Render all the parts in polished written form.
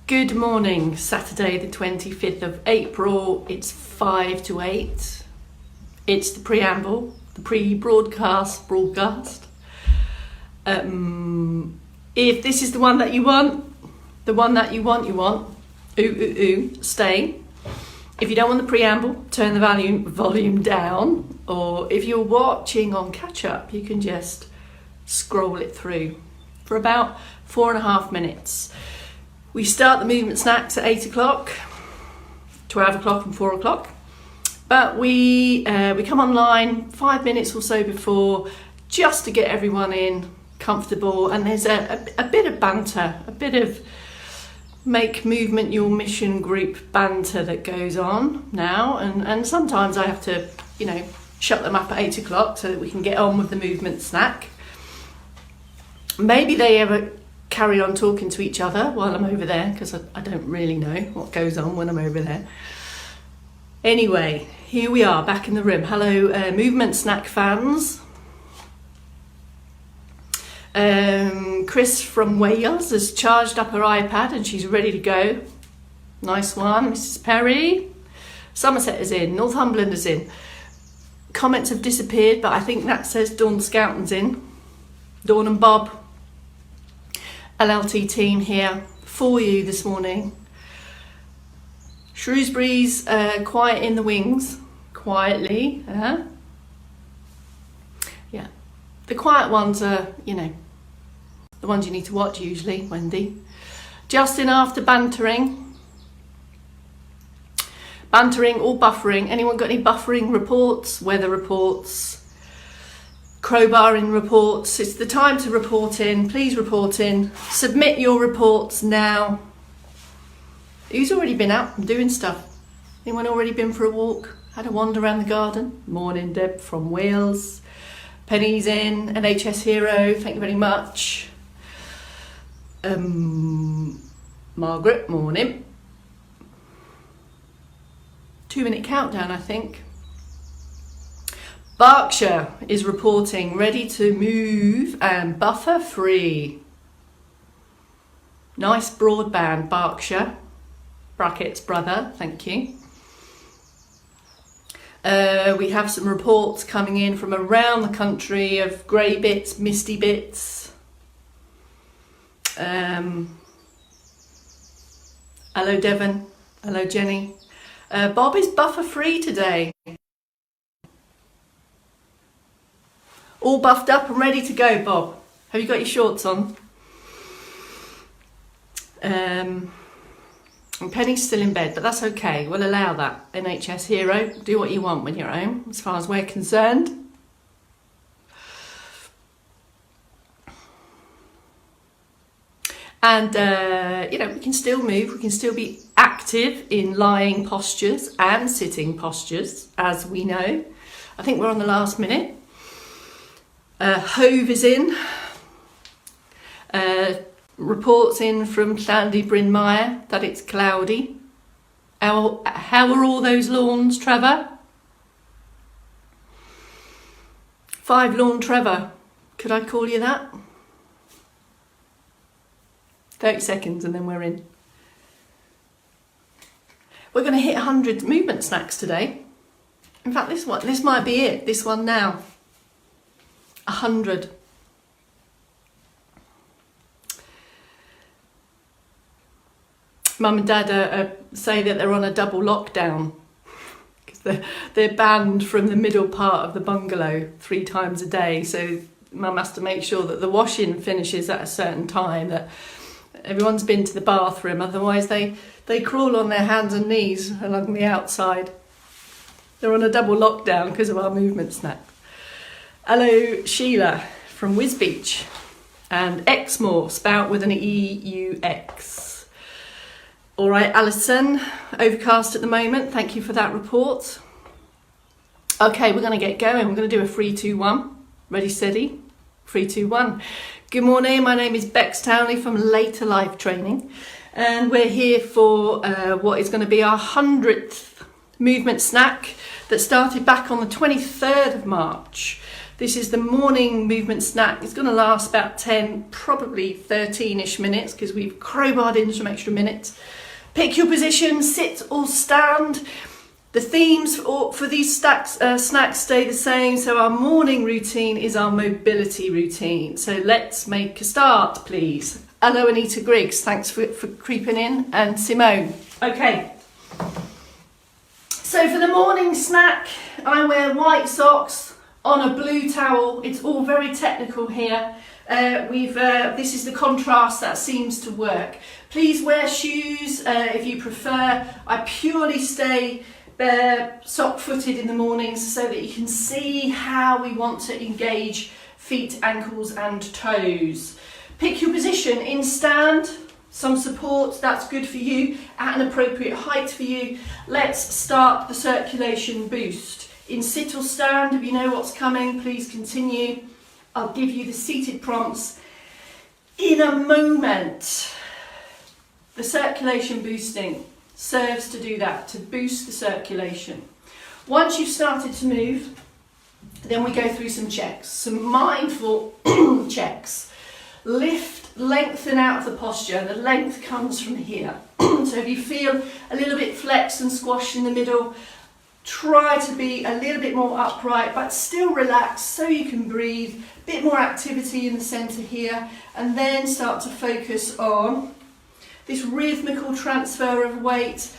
Good morning, Saturday the 25th of April. It's 5 to 8. It's the preamble, the pre-broadcast broadcast. If this is the one that you want, stay. If you don't want the preamble, turn the volume down. Or if you're watching on catch up, you can just scroll it through for about 4.5 minutes. We start the movement snacks at 8 o'clock, 12 o'clock and 4 o'clock. But we come online 5 minutes or so before, just to get everyone in comfortable. And there's a bit of banter, a bit of make movement your mission group banter that goes on now. And sometimes I have to, shut them up at 8 o'clock so that we can get on with the movement snack. Maybe they ever carry on talking to each other while I'm over there, because I don't really know what goes on when I'm over there. Anyway, here we are back in the room. Hello, movement snack fans. Chris from Wales has charged up her iPad and she's ready to go. Nice one, Mrs. Perry. Somerset is in, Northumberland is in. Comments have disappeared, but I think that says Dawn Scouton's in. Dawn and Bob. LLT team here for you this morning. Shrewsbury's quiet in the wings, quietly. Yeah, the quiet ones are, the ones you need to watch usually, Wendy. Justin after bantering or buffering. Anyone got any buffering reports, weather reports? Crowbarring reports. It's the time to report in. Please report in. Submit your reports now. Who's already been out and doing stuff? Anyone already been for a walk? Had a wander around the garden? Morning, Deb from Wales. Penny's in. NHS Hero, thank you very much. Margaret, morning. 2-minute countdown, I think. Berkshire is reporting ready to move and buffer free. Nice broadband, Berkshire. Brackets, brother, thank you. We have some reports coming in from around the country of grey bits, misty bits. Hello, Devon. Hello, Jenny. Bob is buffer free today. All buffed up and ready to go, Bob. Have you got your shorts on? And Penny's still in bed, but that's okay. We'll allow that. NHS Hero, do what you want when you're home, as far as we're concerned. And, we can still move. We can still be active in lying postures and sitting postures, as we know. I think we're on the last minute. Hove is in. Reports in from Sandy Bryn Mawr that it's cloudy. How are all those lawns, Trevor? 5 lawn Trevor. Could I call you that? 30 seconds and then we're in. We're going to hit 100 movement snacks today. In fact, this might be it. This one now. 100. Mum and Dad say that they're on a double lockdown because they're banned from the middle part of the bungalow 3 times a day. So Mum has to make sure that the washing finishes at a certain time, that everyone's been to the bathroom. Otherwise they crawl on their hands and knees along the outside. They're on a double lockdown because of our movement snack. Hello, Sheila from Wisbeach. And Exmoor, spout with an EUX. All right, Alison, overcast at the moment. Thank you for that report. Okay, we're going to get going. We're going to do a 3, 2, 1. Ready, steady. 3, 2, 1. Good morning. My name is Bex Townley from Later Life Training. And we're here for what is going to be our 100th movement snack that started back on the 23rd of March This is the morning movement snack. It's going to last about 10, probably 13-ish minutes because we've crowbarred in some extra minutes. Pick your position, sit or stand. The themes for these snacks stay the same. So our morning routine is our mobility routine. So let's make a start, please. Hello, Anita Griggs. Thanks for creeping in. And Simone. Okay. So for the morning snack, I wear white socks on a blue towel. It's all very technical here. This is the contrast that seems to work. Please wear shoes if you prefer. I purely stay bare sock-footed in the mornings so that you can see how we want to engage feet, ankles and toes. Pick your position in stand. Some support, that's good for you, at an appropriate height for you. Let's start the circulation boost. In sit or stand, if you know what's coming, please continue. I'll give you the seated prompts in a moment. The circulation boosting serves to do that, to boost the circulation. Once you've started to move, then we go through some checks, some mindful checks. Lift, lengthen out of the posture. The length comes from here. So if you feel a little bit flexed and squashed in the middle, try to be a little bit more upright, but still relaxed so you can breathe. A bit more activity in the centre here, and then start to focus on this rhythmical transfer of weight,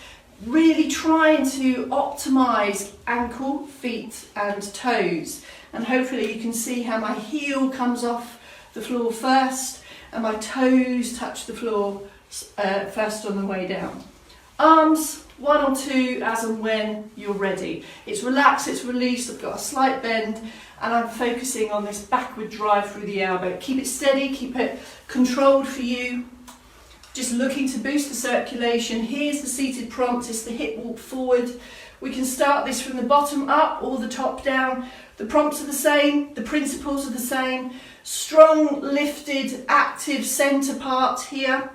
really trying to optimise ankle, feet and toes. And hopefully you can see how my heel comes off the floor first and my toes touch the floor first on the way down. Arms, 1 or 2 as and when you're ready. It's relaxed, it's released, I've got a slight bend and I'm focusing on this backward drive through the elbow. Keep it steady, keep it controlled for you. Just looking to boost the circulation. Here's the seated prompt, it's the hip walk forward. We can start this from the bottom up or the top down. The prompts are the same, the principles are the same. Strong, lifted, active centre part here.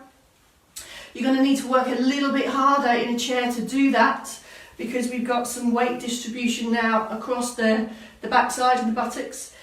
You're going to need to work a little bit harder in a chair to do that because we've got some weight distribution now across the backside and the buttocks.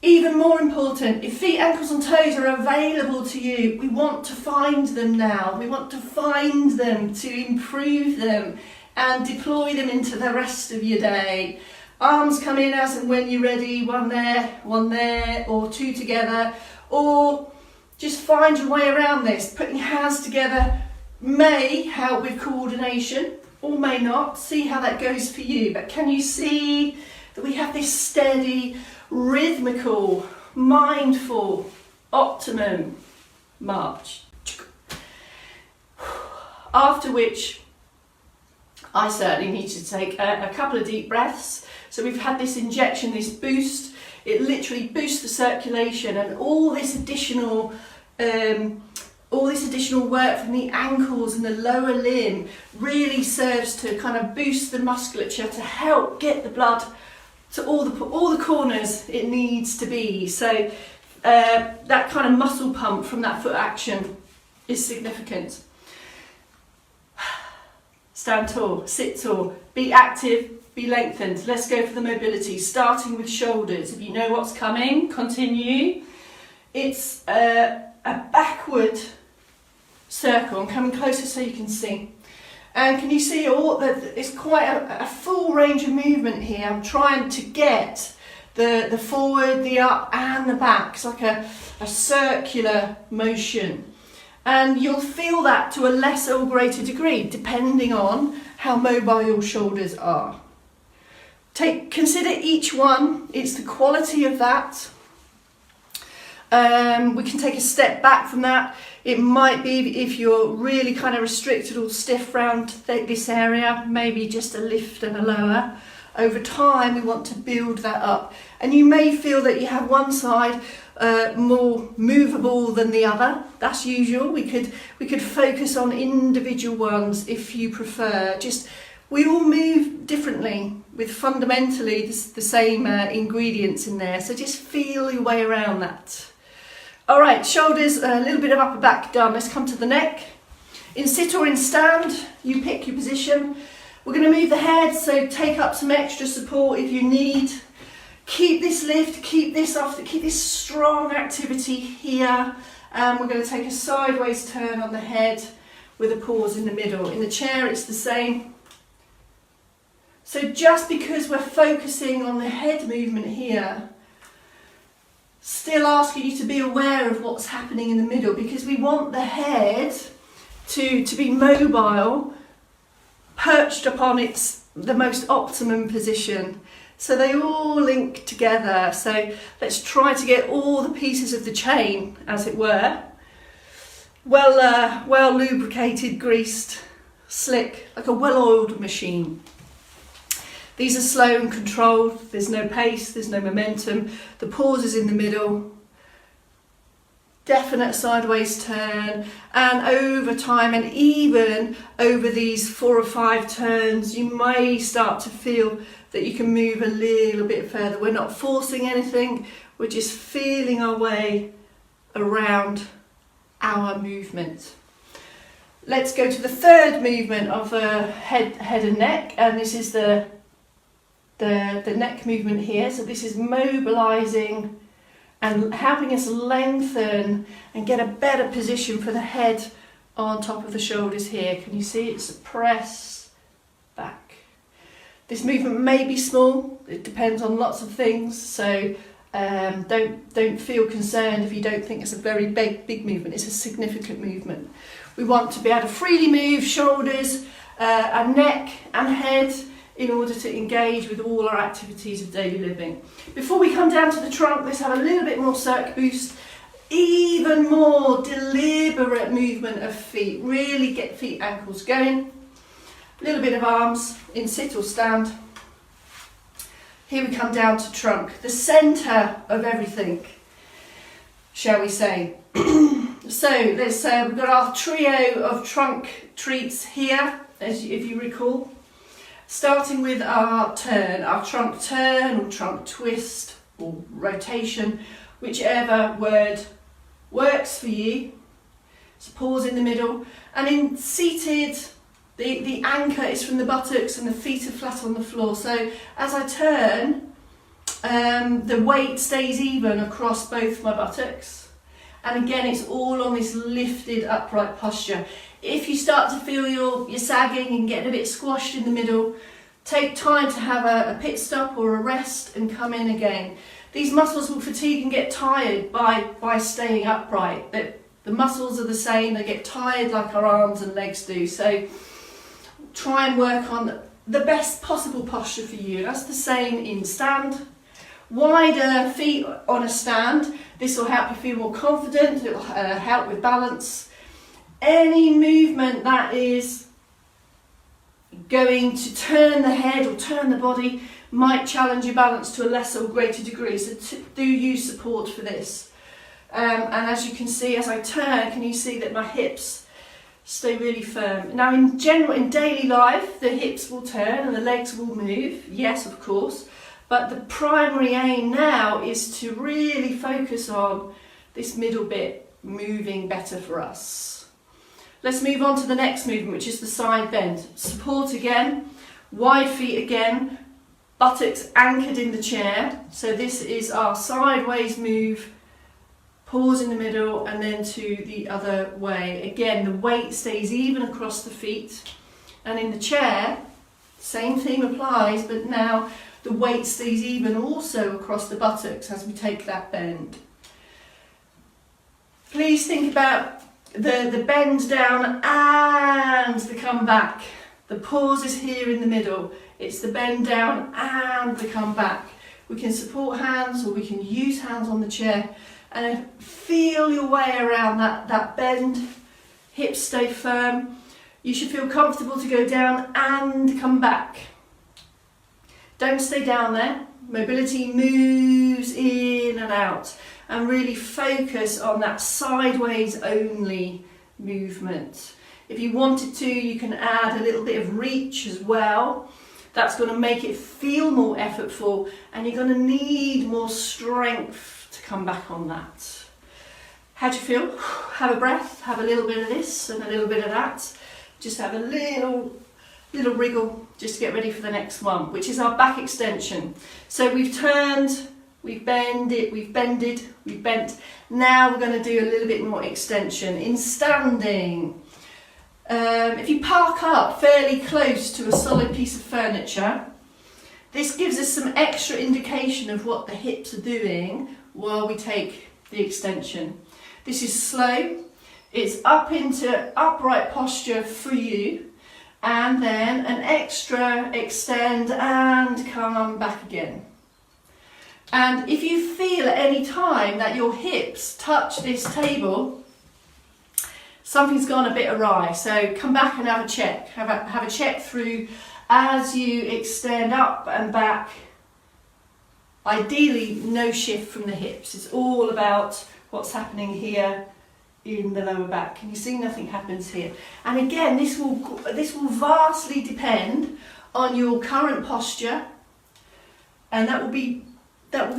Even more important, if feet, ankles and toes are available to you, we want to find them now. We want to find them, to improve them and deploy them into the rest of your day. Arms come in as and when you're ready, one there, or 2 together, or just find your way around this. Putting hands together may help with coordination, or may not. See how that goes for you. But can you see that we have this steady, rhythmical, mindful, optimum march? After which, I certainly need to take a couple of deep breaths. So we've had this injection, this boost. It literally boosts the circulation, and all this additional work from the ankles and the lower limb really serves to kind of boost the musculature to help get the blood to all the corners it needs to be. So that kind of muscle pump from that foot action is significant. Stand tall, sit tall, be active, be lengthened. Let's go for the mobility, starting with shoulders. If you know what's coming, continue. It's a backward circle. I'm coming closer so you can see. And can you see it's quite a full range of movement here. I'm trying to get the forward, the up and the back. It's like a circular motion. And you'll feel that to a lesser or greater degree, depending on how mobile your shoulders are. Consider each one, it's the quality of that. We can take a step back from that. It might be if you're really kind of restricted or stiff around this area, maybe just a lift and a lower. Over time, we want to build that up. And you may feel that you have one side more movable than the other. That's usual. We could focus on individual ones if you prefer. We all move differently with fundamentally the same ingredients in there. So just feel your way around that. All right, shoulders, a little bit of upper back done. Let's come to the neck. In sit or in stand, you pick your position. We're going to move the head, so take up some extra support if you need. Keep this lift, keep this off, keep this strong activity here. We're going to take a sideways turn on the head with a pause in the middle. In the chair it's the same. So just because we're focusing on the head movement here, still asking you to be aware of what's happening in the middle, because we want the head to be mobile, perched upon the most optimum position. So they all link together. So let's try to get all the pieces of the chain, as it were, well lubricated, greased, slick, like a well-oiled machine. These are slow and controlled. There's no pace, there's no momentum. The pause is in the middle. Definite sideways turn, and over time, and even over these 4 or 5 turns, you may start to feel that you can move a little bit further. We're not forcing anything, we're just feeling our way around our movement. Let's go to the third movement of head and neck, and this is the neck movement here. So this is mobilising and helping us lengthen and get a better position for the head on top of the shoulders here. Can you see it's a press back? This movement may be small, it depends on lots of things, so don't feel concerned if you don't think it's a very big movement. It's a significant movement. We want to be able to freely move shoulders and neck and head in order to engage with all our activities of daily living. Before we come down to the trunk, let's have a little bit more circ boost, even more deliberate movement of feet. Really get feet, ankles going. A little bit of arms in sit or stand. Here we come down to trunk, the centre of everything, shall we say. So let's we've got our trio of trunk treats here, if you recall. Starting with our turn, our trunk turn or trunk twist or rotation, whichever word works for you. So pause in the middle, and in seated, the anchor is from the buttocks and the feet are flat on the floor. So as I turn, the weight stays even across both my buttocks. And again, it's all on this lifted upright posture. If you start to feel you're sagging and getting a bit squashed in the middle, take time to have a pit stop or a rest and come in again. These muscles will fatigue and get tired by staying upright. The muscles are the same, they get tired like our arms and legs do. So try and work on the best possible posture for you. That's the same in stand. Wider feet on a stand. This will help you feel more confident, it will help with balance. Any movement that is going to turn the head or turn the body might challenge your balance to a lesser or greater degree, so do use support for this. And as you can see, as I turn, can you see that my hips stay really firm? Now in general, in daily life, the hips will turn and the legs will move, yes of course, but the primary aim now is to really focus on this middle bit moving better for us. Let's move on to the next movement, which is the side bend. Support again, wide feet again, buttocks anchored in the chair. So this is our sideways move, pause in the middle and then to the other way. Again, the weight stays even across the feet. And in the chair, same theme applies, but now the weight stays even also across the buttocks as we take that bend. Please think about the bend down and the come back. The pause is here in the middle. It's the bend down and the come back. We can support hands or we can use hands on the chair and feel your way around that bend. Hips stay firm. You should feel comfortable to go down and come back. Don't stay down there. Mobility moves in and out, and really focus on that sideways only movement. If you wanted to, you can add a little bit of reach as well. That's going to make it feel more effortful, and you're going to need more strength to come back on that. How do you feel? Have a breath, have a little bit of this and a little bit of that. Just have a little little wriggle just to get ready for the next one, which is our back extension. So we've turned, we've bended, we've bent. Now we're going to do a little bit more extension in standing. If you park up fairly close to a solid piece of furniture, this gives us some extra indication of what the hips are doing while we take the extension. This is slow, it's up into upright posture for you, and then an extra extend and come back again. And if you feel at any time that your hips touch this table, something's gone a bit awry. So come back and have a check. Have a check through as you extend up and back. Ideally, no shift from the hips. It's all about what's happening here in the lower back. Can you see nothing happens here? And again, this will vastly depend on your current posture, and that will be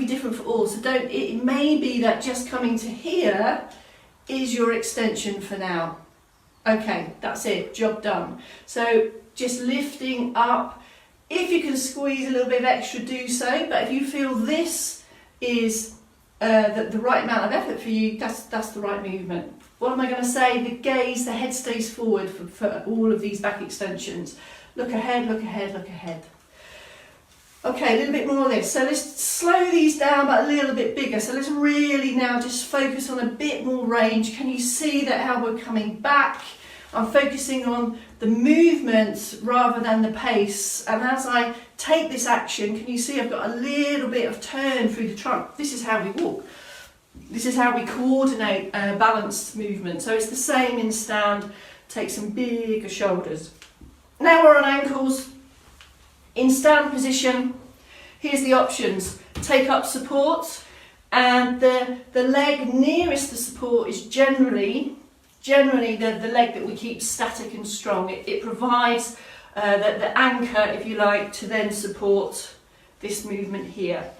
different for all. So it may be that just coming to here is your extension for now. Okay, that's it, job done. So just lifting up. If you can squeeze a little bit of extra, do so. But if you feel this is the right amount of effort for you, that's the right movement. What am I going to say? The gaze, the head stays forward for all of these back extensions. Look ahead, look ahead, look ahead. Okay, a little bit more of this. So let's slow these down, but a little bit bigger. So let's really now just focus on a bit more range. Can you see that how we're coming back? I'm focusing on the movements rather than the pace. And as I take this action, can you see I've got a little bit of turn through the trunk? This is how we walk. This is how we coordinate balanced movement. So it's the same in stand. Take some bigger shoulders. Now we're on ankles. In stand position, here's the options. Take up support, and the leg nearest the support is generally the leg that we keep static and strong. It provides the anchor, if you like, to then support this movement here.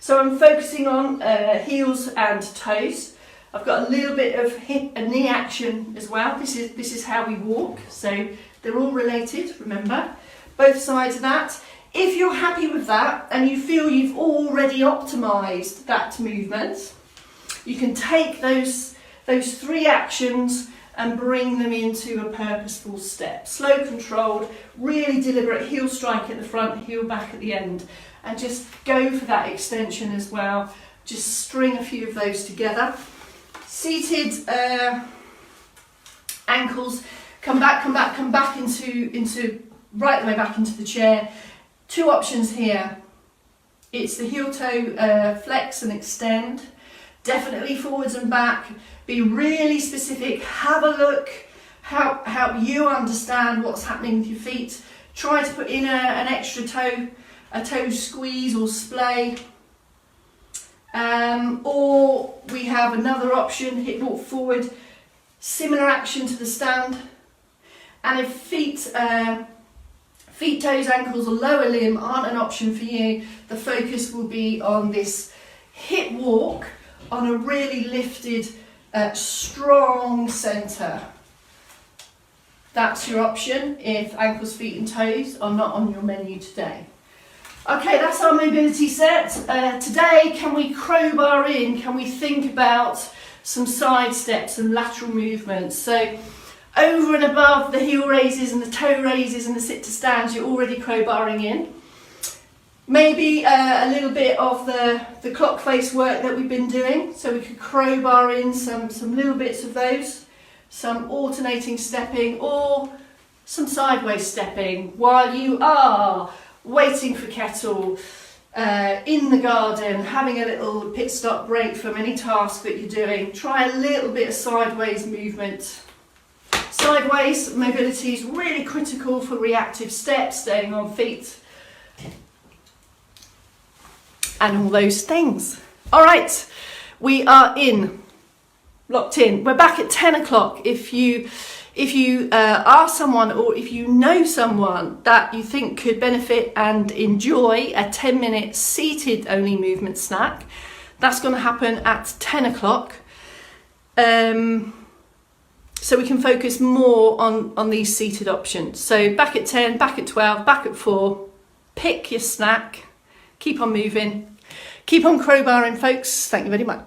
So I'm focusing on heels and toes. I've got a little bit of hip and knee action as well. This is how we walk, so they're all related, remember. Both sides of that. If you're happy with that and you feel you've already optimised that movement, you can take those three actions and bring them into a purposeful step. Slow, controlled, really deliberate heel strike at the front, heel back at the end. And just go for that extension as well. Just string a few of those together. Seated ankles, come back into right the way back into the chair. Two options here. It's the heel toe flex and extend. Definitely forwards and back. Be really specific. Have a look. Help you understand what's happening with your feet. Try to put in an extra toe, a toe squeeze or splay. Or we have another option, hip walk forward. Similar action to the stand. And if feet, toes, ankles or lower limb aren't an option for you, the focus will be on this hip walk on a really lifted, strong centre. That's your option if ankles, feet and toes are not on your menu today. Okay, that's our mobility set. Today, can we crowbar in? Can we think about some side steps and lateral movements? So over and above the heel raises and the toe raises and the sit to stands, you're already crowbarring in. Maybe a little bit of the clock face work that we've been doing, so we could crowbar in some little bits of those, some alternating stepping or some sideways stepping while you are waiting for kettle, in the garden, having a little pit stop break from any task that you're doing. Try a little bit of sideways movement. Sideways mobility is really critical for reactive steps, staying on feet, and all those things. All right, we are locked in. We're back at 10 o'clock. If you are someone or if you know someone that you think could benefit and enjoy a 10-minute seated only movement snack, that's going to happen at 10 o'clock. so we can focus more on these seated options. So back at 10, back at 12, back at 4, pick your snack, keep on moving, keep on crowbarring folks. Thank you very much.